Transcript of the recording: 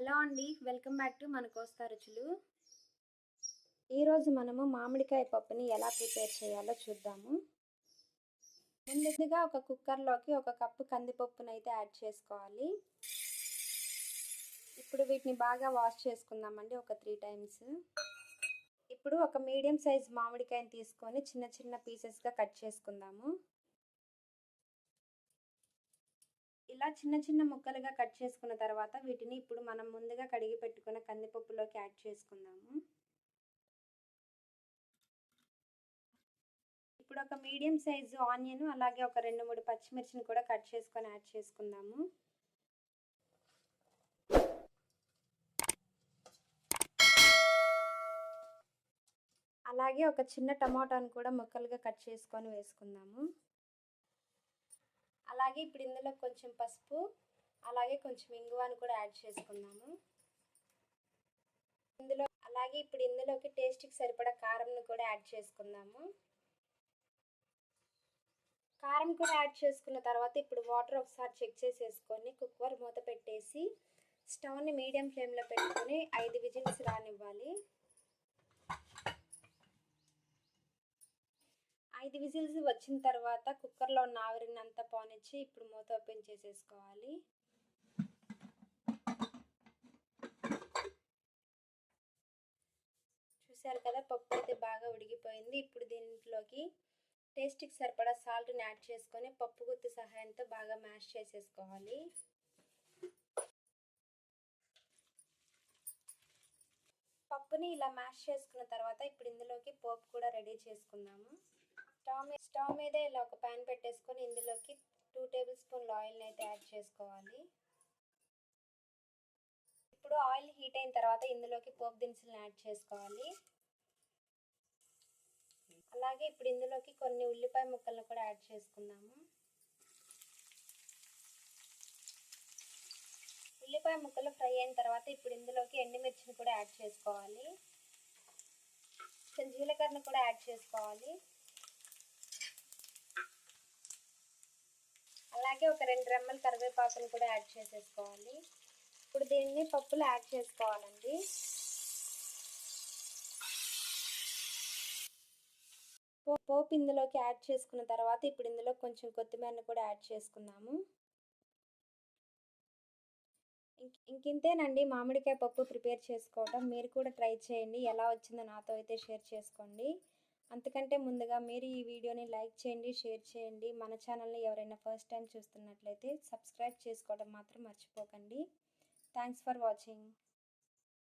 Hello అండి, welcome back to మన కోస్తా రుచులు. ఈరోజు మనము మామిడికాయ పప్పుని ఎలా ప్రిపేర్ చేయాలో చూద్దాము. ముందుగా ఒక కుక్కర్లోకి 1 కప్పు కందిపప్పును అయితే యాడ్ చేసుకోవాలి. ఇప్పుడు వీటిని బాగా వాష్ చేసుకుందామండి ఒక 3 టైమ్స్. ఇప్పుడు ఒక మీడియం సైజ్ మామిడికాయని తీసుకొని చిన్న చిన్న పీసెస్గా కట్ చేసుకుందాము. ఇలా చిన్న చిన్న ముక్కలుగా కట్ చేసుకున్న తర్వాత వీటిని ఇప్పుడు మనం ముందుగా కడిగి పెట్టుకున్న కందిపప్పులోకి యాడ్ చేసుకుందాము. ఇప్పుడు ఒక మీడియం సైజు ఆనియన్ అలాగే ఒక 2-3 పచ్చిమిర్చిని కూడా కట్ చేసుకొని యాడ్ చేసుకుందాము. అలాగే ఒక చిన్న టమాటాను కూడా ముక్కలుగా కట్ చేసుకొని వేసుకుందాము. అలాగే ఇప్పుడు ఇందులో కొంచెం పసుపు అలాగే కొంచెం ఇంగువను కూడా యాడ్ చేసుకుందాము. అలాగే ఇప్పుడు ఇందులోకి టేస్ట్కి సరిపడా కారంను కూడా యాడ్ చేసుకుందాము. కారం కూడా యాడ్ చేసుకున్న తర్వాత ఇప్పుడు వాటర్ ఒకసారి చెక్ చేసేసుకొని కుక్కర్ మూత పెట్టేసి స్టవ్ని మీడియం ఫ్లేమ్లో పెట్టుకొని 5 విజిల్స్ రానివ్వాలి. 5 విజిల్స్ వచ్చిన తర్వాత కుక్కర్లో ఉన్న ఆవిరిని అంతా పోనిచ్చి ఇప్పుడు మూత ఓపెన్ చేసేసుకోవాలి. చూసారు కదా, పప్పు అయితే బాగా ఉడికిపోయింది. ఇప్పుడు దీంట్లోకి టేస్ట్కి సరిపడా సాల్ట్ని యాడ్ చేసుకొని పప్పు గుత్తి సహాయంతో బాగా మ్యాష్ చేసేసుకోవాలి. పప్పుని ఇలా మ్యాష్ చేసుకున్న తర్వాత ఇప్పుడు ఇందులోకి పోపు కూడా రెడీ చేసుకుందాము. స్టవ్ మీద ఇలా ఒక ప్యాన్ పెట్టేసుకొని ఇందులోకి 2 టేబుల్ స్పూన్ల ఆయిల్ని అయితే యాడ్ చేసుకోవాలి. ఇప్పుడు ఆయిల్ హీట్ అయిన తర్వాత ఇందులోకి పోపు దినుసులను యాడ్ చేసుకోవాలి. అలాగే ఇప్పుడు ఇందులోకి కొన్ని ఉల్లిపాయ ముక్కలను కూడా యాడ్ చేసుకుందాము. ఉల్లిపాయ ముక్కలు ఫ్రై అయిన తర్వాత ఇప్పుడు ఇందులోకి ఎండుమిర్చిని కూడా యాడ్ చేసుకోవాలి. కొంచెం జీలకర్రను కూడా యాడ్ చేసుకోవాలి. అలాగే ఒక 2 రెమ్మల కరివేపాకును కూడా యాడ్ చేసేసుకోవాలి. ఇప్పుడు దీన్ని పప్పులో యాడ్ చేసుకోవాలండి. పోపు ఇందులోకి యాడ్ చేసుకున్న తర్వాత ఇప్పుడు ఇందులో కొంచెం కొత్తిమీరను కూడా యాడ్ చేసుకుందాము. ఇంకింతేనండి మామిడికాయ పప్పు ప్రిపేర్ చేసుకోవటం. మీరు కూడా ట్రై చేయండి, ఎలా వచ్చిందో నాతో అయితే షేర్ చేసుకోండి. అంతకంటే ముందుగా మీరు ఈ వీడియోని లైక్ చేయండి, షేర్ చేయండి. మన ఛానల్ని ఎవరైనా ఫస్ట్ టైం చూస్తున్నట్లయితే సబ్స్క్రైబ్ చేసుకోవడం మాత్రం మర్చిపోకండి. Thanks for watching.